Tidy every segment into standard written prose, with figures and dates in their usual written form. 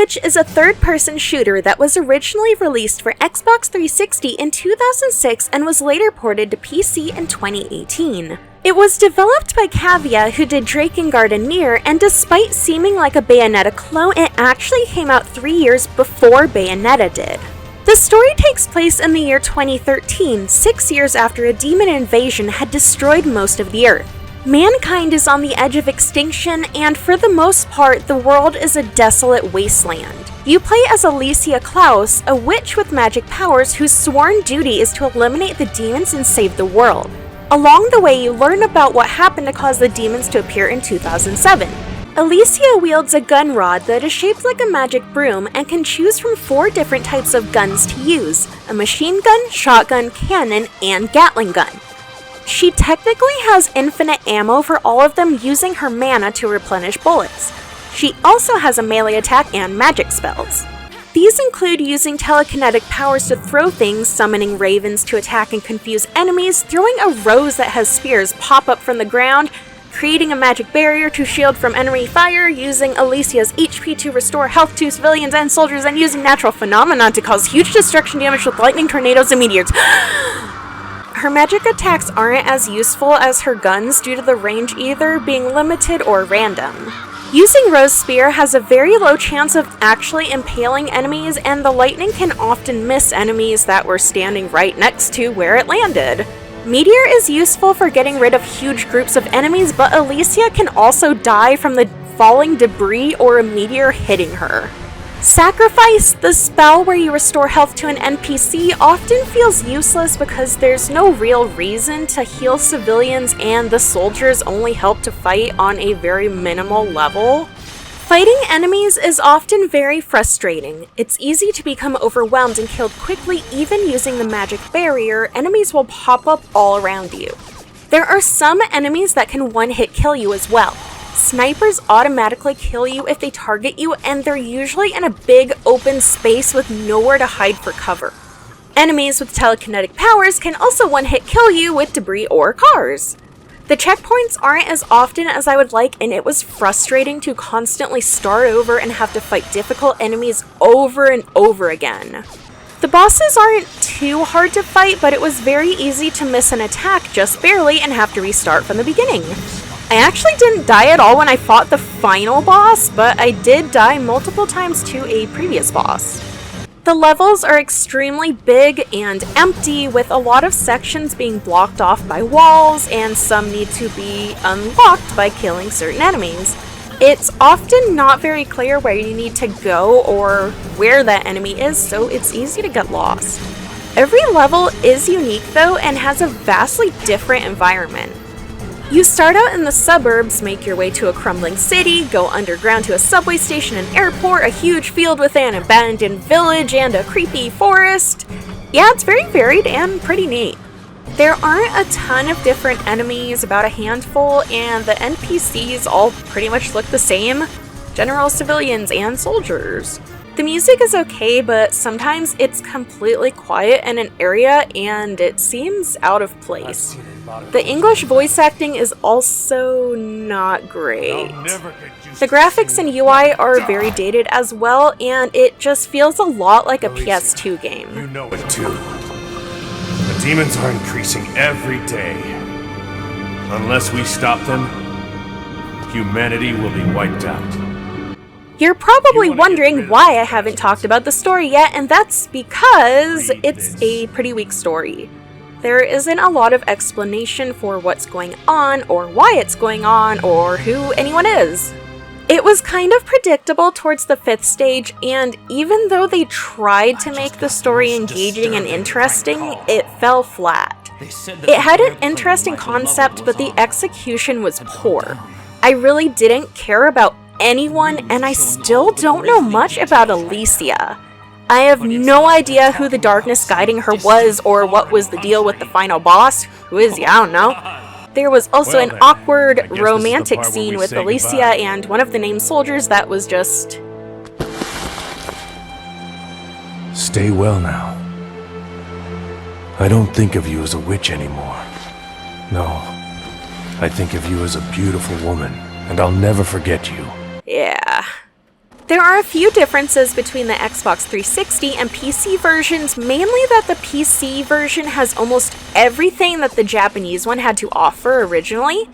Witch is a third-person shooter that was originally released for Xbox 360 in 2006 and was later ported to PC in 2018. It was developed by Cavia, who did Drakengard and Nier, and despite seeming like a Bayonetta clone, it actually came out 3 years before Bayonetta did. The story takes place in the year 2013, 6 years after a demon invasion had destroyed most of the Earth. Mankind is on the edge of extinction, and for the most part, the world is a desolate wasteland. You play as Alicia Klaus, a witch with magic powers whose sworn duty is to eliminate the demons and save the world. Along the way, you learn about what happened to cause the demons to appear in 2007. Alicia wields a gun rod that is shaped like a magic broom and can choose from 4 different types of guns to use: a machine gun, shotgun, cannon, and Gatling gun. She technically has infinite ammo for all of them, using her mana to replenish bullets. She also has a melee attack and magic spells. These include using telekinetic powers to throw things, summoning ravens to attack and confuse enemies, throwing a rose that has spears pop up from the ground, creating a magic barrier to shield from enemy fire, using Alicia's HP to restore health to civilians and soldiers, and using natural phenomena to cause huge destruction damage with lightning, tornadoes, and meteors. Her magic attacks aren't as useful as her guns due to the range either being limited or random. Using Rose Spear has a very low chance of actually impaling enemies, and the lightning can often miss enemies that were standing right next to where it landed. Meteor is useful for getting rid of huge groups of enemies, but Alicia can also die from the falling debris or a meteor hitting her. Sacrifice, the spell where you restore health to an NPC, often feels useless because there's no real reason to heal civilians and the soldiers only help to fight on a very minimal level. Fighting enemies is often very frustrating. It's easy to become overwhelmed and killed quickly. Even using the magic barrier, enemies will pop up all around you. There are some enemies that can one-hit kill you as well. Snipers automatically kill you if they target you, and they're usually in a big open space with nowhere to hide for cover. Enemies with telekinetic powers can also one-hit kill you with debris or cars. The checkpoints aren't as often as I would like, and it was frustrating to constantly start over and have to fight difficult enemies over and over again. The bosses aren't too hard to fight, but it was very easy to miss an attack just barely and have to restart from the beginning. I actually didn't die at all when I fought the final boss, but I did die multiple times to a previous boss. The levels are extremely big and empty, with a lot of sections being blocked off by walls, and some need to be unlocked by killing certain enemies. It's often not very clear where you need to go or where that enemy is, so it's easy to get lost. Every level is unique though, and has a vastly different environment. You start out in the suburbs, make your way to a crumbling city, go underground to a subway station, an airport, a huge field with an abandoned village, and a creepy forest. Yeah, it's very varied and pretty neat. There aren't a ton of different enemies, about a handful, and the NPCs all pretty much look the same. General civilians and soldiers. The music is okay, but sometimes it's completely quiet in an area and it seems out of place. The English voice acting is also not great. The graphics and UI are very dated as well, and it just feels a lot like a PS2 game. You know it too. The demons are increasing every day. Unless we stop them, humanity will be wiped out. You're probably wondering why I haven't talked about the story yet, and that's because it's a pretty weak story. There isn't a lot of explanation for what's going on, or why it's going on, or who anyone is. It was kind of predictable towards the 5th stage, and even though they tried to make the story engaging and interesting, it fell flat. It had an interesting concept, but the execution was poor. I really didn't care about anyone, and I still don't know much about Alicia. I have no idea who the darkness guiding her was, or what was the deal with the final boss. Who is he? I don't know. There was also an awkward romantic scene with Alicia and one of the named soldiers that was just... Stay well now. I don't think of you as a witch anymore. No, I think of you as a beautiful woman, and I'll never forget you. Yeah. There are a few differences between the Xbox 360 and PC versions, mainly that the PC version has almost everything that the Japanese one had to offer originally.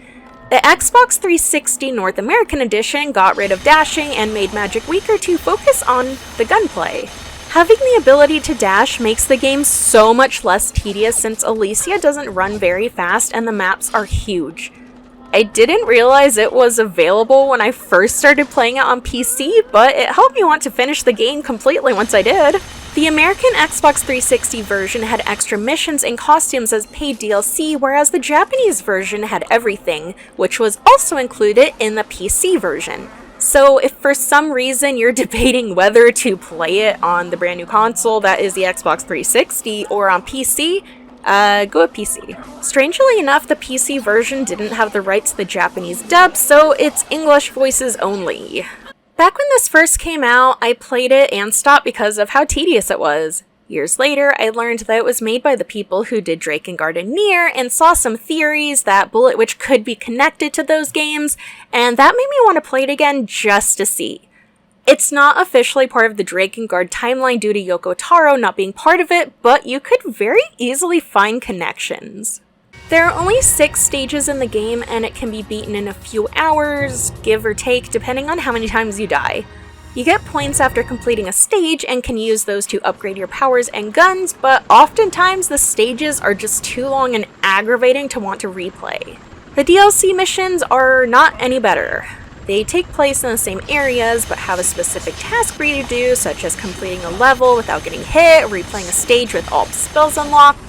The Xbox 360 North American edition got rid of dashing and made Magic weaker to focus on the gunplay. Having the ability to dash makes the game so much less tedious since Alicia doesn't run very fast and the maps are huge. I didn't realize it was available when I first started playing it on PC, but it helped me want to finish the game completely once I did. The American Xbox 360 version had extra missions and costumes as paid DLC, whereas the Japanese version had everything, which was also included in the PC version. So if for some reason you're debating whether to play it on the brand new console that is the Xbox 360 or on PC, go with PC. Strangely enough, the PC version didn't have the rights to the Japanese dub, so it's English voices only. Back when this first came out, I played it and stopped because of how tedious it was. Years later, I learned that it was made by the people who did Drakengard and Nier, and saw some theories that Bullet Witch could be connected to those games, and that made me want to play it again just to see. It's not officially part of the Drakengard timeline due to Yoko Taro not being part of it, but you could very easily find connections. There are only 6 stages in the game, and it can be beaten in a few hours, give or take, depending on how many times you die. You get points after completing a stage and can use those to upgrade your powers and guns, but oftentimes the stages are just too long and aggravating to want to replay. The DLC missions are not any better. They take place in the same areas, but have a specific task for you to do, such as completing a level without getting hit, or replaying a stage with all spells unlocked.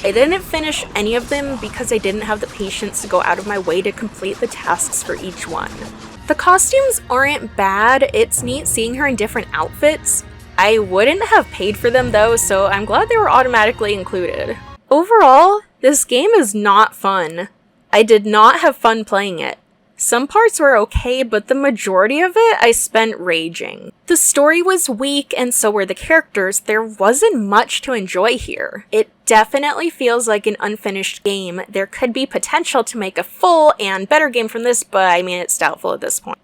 I didn't finish any of them because I didn't have the patience to go out of my way to complete the tasks for each one. The costumes aren't bad, it's neat seeing her in different outfits. I wouldn't have paid for them though, so I'm glad they were automatically included. Overall, this game is not fun. I did not have fun playing it. Some parts were okay, but the majority of it I spent raging. The story was weak, and so were the characters. There wasn't much to enjoy here. It definitely feels like an unfinished game. There could be potential to make a full and better game from this, but I mean, it's doubtful at this point.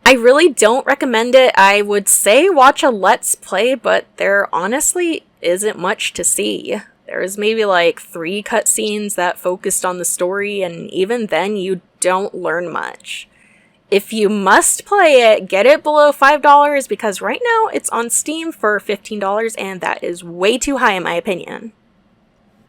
I really don't recommend it. I would say watch a Let's Play, but there honestly isn't much to see. There was maybe like 3 cutscenes that focused on the story, and even then you don't learn much. If you must play it, get it below $5 because right now it's on Steam for $15 and that is way too high in my opinion.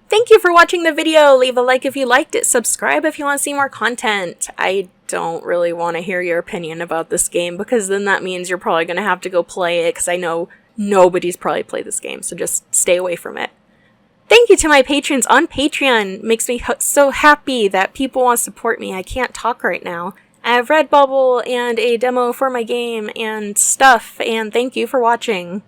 Thank you for watching the video. Leave a like if you liked it, subscribe if you want to see more content. I don't really want to hear your opinion about this game because then that means you're probably going to have to go play it because I know nobody's probably played this game, so just stay away from it. Thank you to my patrons on Patreon. Makes me so happy that people want to support me. I can't talk right now. I have Redbubble and a demo for my game and stuff, and thank you for watching.